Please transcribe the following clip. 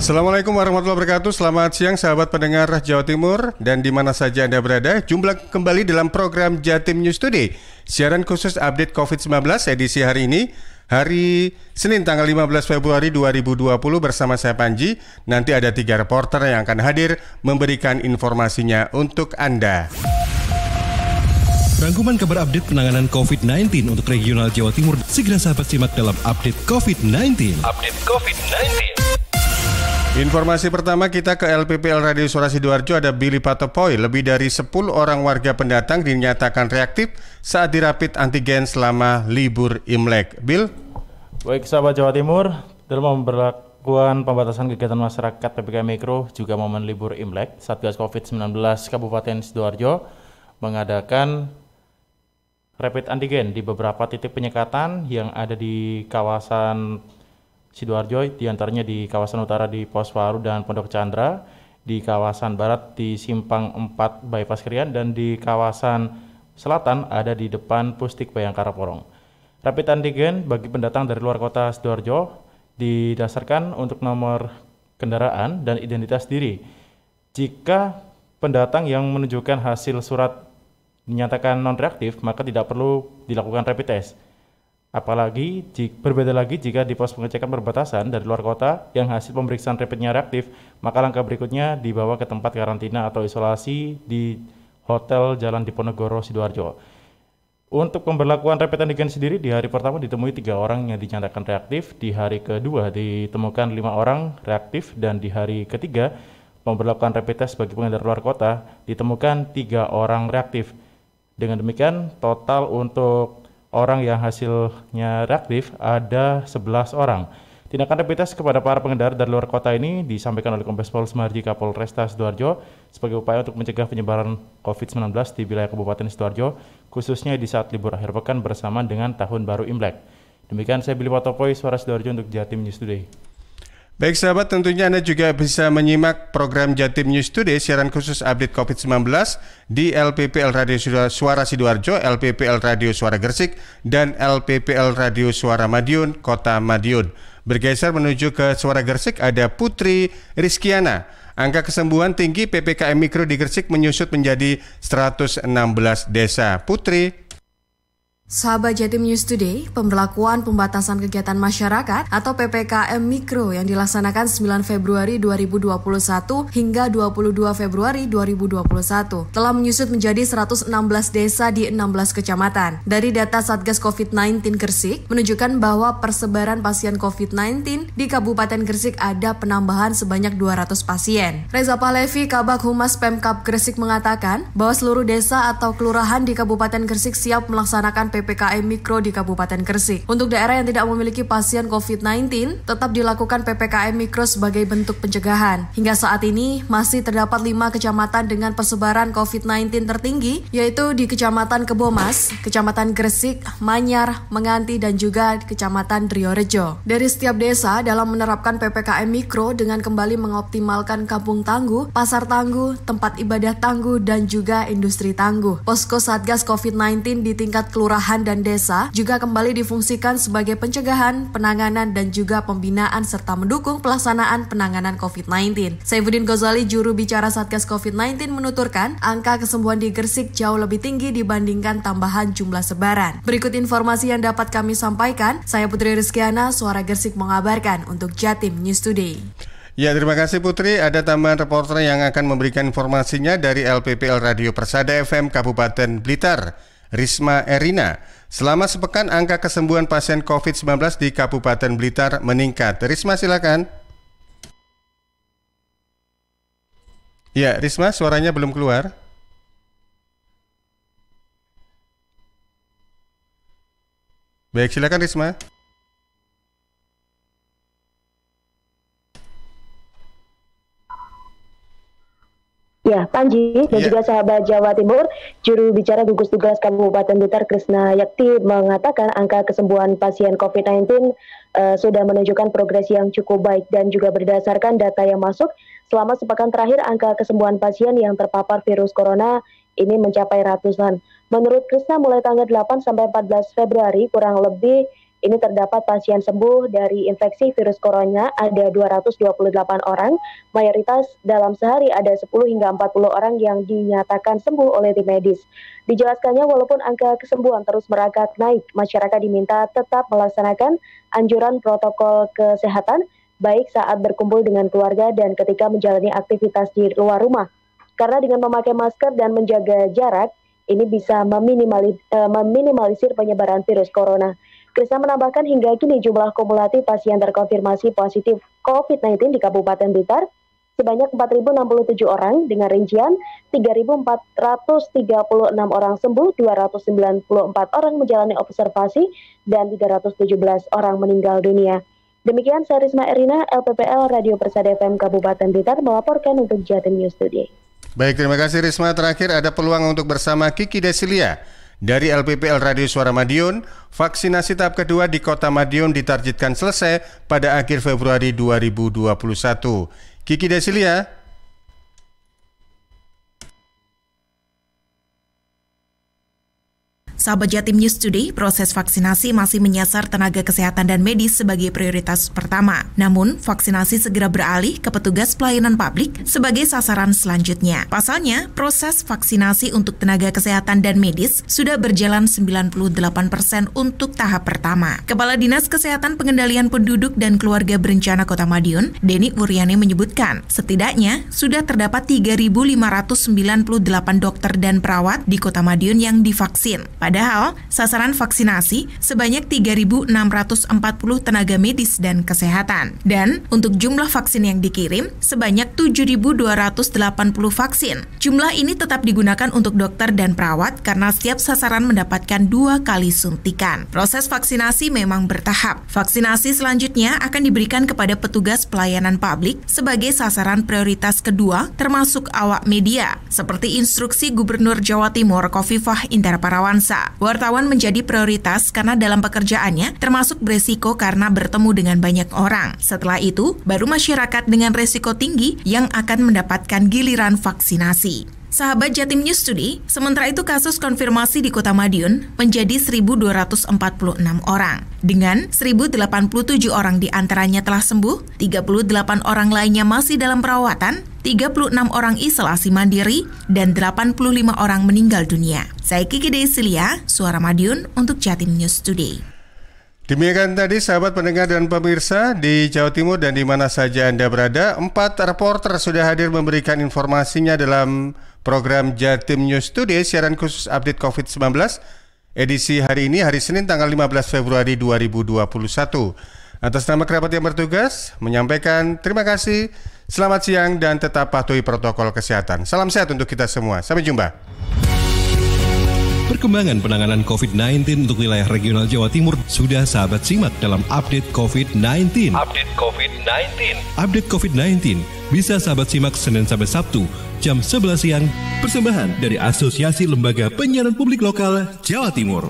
Assalamualaikum warahmatullahi wabarakatuh. Selamat siang sahabat pendengar Jawa Timur dan di mana saja Anda berada. Jumpa kembali dalam program Jatim News Today. Siaran khusus update COVID-19 edisi hari ini, hari Senin tanggal 15 Februari 2020 bersama saya Panji. Nanti ada 3 reporter yang akan hadir memberikan informasinya untuk Anda. Rangkuman kabar update penanganan COVID-19 untuk regional Jawa Timur segera sahabat simak dalam update COVID-19. Informasi pertama kita ke LPPL Radio Suara Sidoarjo. Ada Billy Patopoy. Lebih dari 10 orang warga pendatang dinyatakan reaktif saat dirapit antigen selama libur Imlek. Bill? Baik sahabat Jawa Timur, dalam pemberlakuan pembatasan kegiatan masyarakat PPKM Mikro juga momen libur Imlek, Satgas COVID-19 Kabupaten Sidoarjo mengadakan rapid antigen di beberapa titik penyekatan yang ada di kawasan Sidoarjo, diantaranya di kawasan utara di Pos Waru dan Pondok Chandra, di kawasan barat di Simpang 4 Bypass Krian, dan di kawasan selatan ada di depan Pusdik Bayangkara Porong. Rapid antigen bagi pendatang dari luar kota Sidoarjo didasarkan untuk nomor kendaraan dan identitas diri. Jika pendatang yang menunjukkan hasil surat dinyatakan non-reaktif, maka tidak perlu dilakukan rapid test. Apalagi berbeda lagi jika di pos pengecekan perbatasan dari luar kota yang hasil pemeriksaan rapidnya reaktif, maka langkah berikutnya dibawa ke tempat karantina atau isolasi di Hotel Jalan Diponegoro, Sidoarjo. Untuk pemberlakuan rapid antigen sendiri, di hari pertama ditemui 3 orang yang dinyatakan reaktif, di hari kedua ditemukan 5 orang reaktif, dan di hari ketiga pemberlakuan rapid test bagi pengendara luar kota ditemukan 3 orang reaktif. Dengan demikian total untuk orang yang hasilnya reaktif ada 11 orang. Tindakan rapid test kepada para pengendara dari luar kota ini disampaikan oleh Kombes Pol Sumarji Kapolresta Sidoarjo sebagai upaya untuk mencegah penyebaran COVID-19 di wilayah Kabupaten Sidoarjo, khususnya di saat libur akhir pekan bersamaan dengan Tahun Baru Imlek. Demikian saya Billy Patopoy, Suara Sidoarjo untuk Jatim News Today. Baik sahabat, tentunya Anda juga bisa menyimak program Jatim News Today, siaran khusus update COVID-19 di LPPL Radio Suara Sidoarjo, LPPL Radio Suara Gresik, dan LPPL Radio Suara Madiun, Kota Madiun. Bergeser menuju ke Suara Gresik, ada Putri Rizkiana. Angka kesembuhan tinggi PPKM Mikro di Gresik menyusut menjadi 116 desa. Putri. Sahabat Jatim News Today, pemberlakuan pembatasan kegiatan masyarakat atau PPKM Mikro yang dilaksanakan 9 Februari 2021 hingga 22 Februari 2021 telah menyusut menjadi 116 desa di 16 kecamatan. Dari data Satgas COVID-19 Gresik menunjukkan bahwa persebaran pasien COVID-19 di Kabupaten Gresik ada penambahan sebanyak 200 pasien. Reza Pahlevi, Kabag Humas Pemkab Gresik mengatakan bahwa seluruh desa atau kelurahan di Kabupaten Gresik siap melaksanakan PPKM Mikro di Kabupaten Gresik. Untuk daerah yang tidak memiliki pasien COVID-19, tetap dilakukan PPKM Mikro sebagai bentuk pencegahan. Hingga saat ini, masih terdapat 5 kecamatan dengan persebaran COVID-19 tertinggi, yaitu di Kecamatan Kebomas, Kecamatan Gresik, Manyar, Menganti, dan juga Kecamatan Driorejo. Dari setiap desa dalam menerapkan PPKM Mikro dengan kembali mengoptimalkan kampung tangguh, pasar tangguh, tempat ibadah tangguh, dan juga industri tangguh. Posko Satgas COVID-19 di tingkat kelurahan dan desa juga kembali difungsikan sebagai pencegahan, penanganan, dan juga pembinaan serta mendukung pelaksanaan penanganan COVID-19. Saifuddin Ghazali, juru bicara Satgas COVID-19, menuturkan angka kesembuhan di Gresik jauh lebih tinggi dibandingkan tambahan jumlah sebaran. Berikut informasi yang dapat kami sampaikan. Saya Putri Rizkiana, Suara Gresik mengabarkan untuk Jatim News Today. Ya, terima kasih Putri. Ada tambahan reporter yang akan memberikan informasinya dari LPPL Radio Persada FM Kabupaten Blitar. Risma Erina, selama sepekan angka kesembuhan pasien COVID-19 di Kabupaten Blitar meningkat. Risma, silakan. Ya, Risma, suaranya belum keluar. Baik, silakan Risma. Ya, Panji dan juga sahabat Jawa Timur, juru bicara gugus tugas Kabupaten Blitar Krisna Yakti mengatakan angka kesembuhan pasien COVID-19 sudah menunjukkan progres yang cukup baik dan juga berdasarkan data yang masuk selama sepekan terakhir angka kesembuhan pasien yang terpapar virus corona ini mencapai ratusan. Menurut Krisna mulai tanggal 8 sampai 14 Februari kurang lebih Ini terdapat pasien sembuh dari infeksi virus corona ada 228 orang, mayoritas dalam sehari ada 10 hingga 40 orang yang dinyatakan sembuh oleh tim medis. Dijelaskannya walaupun angka kesembuhan terus merangkak naik, masyarakat diminta tetap melaksanakan anjuran protokol kesehatan baik saat berkumpul dengan keluarga dan ketika menjalani aktivitas di luar rumah. Karena dengan memakai masker dan menjaga jarak, ini bisa meminimalisir penyebaran virus corona. Krisna menambahkan hingga kini jumlah kumulatif pasien terkonfirmasi positif COVID-19 di Kabupaten Blitar sebanyak 4.067 orang dengan rincian 3.436 orang sembuh, 294 orang menjalani observasi, dan 317 orang meninggal dunia. Demikian saya Risma Erina, LPPL Radio Persada FM Kabupaten Blitar melaporkan untuk Jatim News Today. Baik, terima kasih Risma. Terakhir ada peluang untuk bersama Kiki Desilia dari LPPL Radio Suara Madiun. Vaksinasi tahap kedua di Kota Madiun ditargetkan selesai pada akhir Februari 2021. Kiki Desilia. Sahabat Jatim News Today, proses vaksinasi masih menyasar tenaga kesehatan dan medis sebagai prioritas pertama. Namun, vaksinasi segera beralih ke petugas pelayanan publik sebagai sasaran selanjutnya. Pasalnya, proses vaksinasi untuk tenaga kesehatan dan medis sudah berjalan 98% untuk tahap pertama. Kepala Dinas Kesehatan Pengendalian Penduduk dan Keluarga Berencana Kota Madiun, Deni Wuryani menyebutkan, setidaknya sudah terdapat 3.598 dokter dan perawat di Kota Madiun yang divaksin. Padahal, sasaran vaksinasi sebanyak 3.640 tenaga medis dan kesehatan. Dan untuk jumlah vaksin yang dikirim, sebanyak 7.280 vaksin. Jumlah ini tetap digunakan untuk dokter dan perawat karena setiap sasaran mendapatkan 2 kali suntikan. Proses vaksinasi memang bertahap. Vaksinasi selanjutnya akan diberikan kepada petugas pelayanan publik sebagai sasaran prioritas kedua, termasuk awak media, seperti instruksi Gubernur Jawa Timur Khofifah Indar Parawansa. Wartawan menjadi prioritas karena dalam pekerjaannya termasuk beresiko karena bertemu dengan banyak orang. Setelah itu, baru masyarakat dengan resiko tinggi yang akan mendapatkan giliran vaksinasi. Sahabat Jatim News Today, sementara itu kasus konfirmasi di Kota Madiun menjadi 1.246 orang. Dengan 1.087 orang diantaranya telah sembuh, 38 orang lainnya masih dalam perawatan, 36 orang isolasi mandiri, dan 85 orang meninggal dunia. Saya Kiki Desilia, Suara Madiun untuk Jatim News Today. Demikian tadi sahabat pendengar dan pemirsa di Jawa Timur dan di mana saja Anda berada, 4 reporter sudah hadir memberikan informasinya dalam program Jatim News Today, siaran khusus update COVID-19, edisi hari ini, hari Senin tanggal 15 Februari 2021. Atas nama kerabat yang bertugas, menyampaikan terima kasih, selamat siang, dan tetap patuhi protokol kesehatan. Salam sehat untuk kita semua. Sampai jumpa. Perkembangan penanganan COVID-19 untuk wilayah regional Jawa Timur sudah sahabat simak dalam update COVID-19. Update COVID-19 bisa sahabat simak Senin sampai Sabtu jam 11 siang. Persembahan dari Asosiasi Lembaga Penyiaran Publik Lokal Jawa Timur.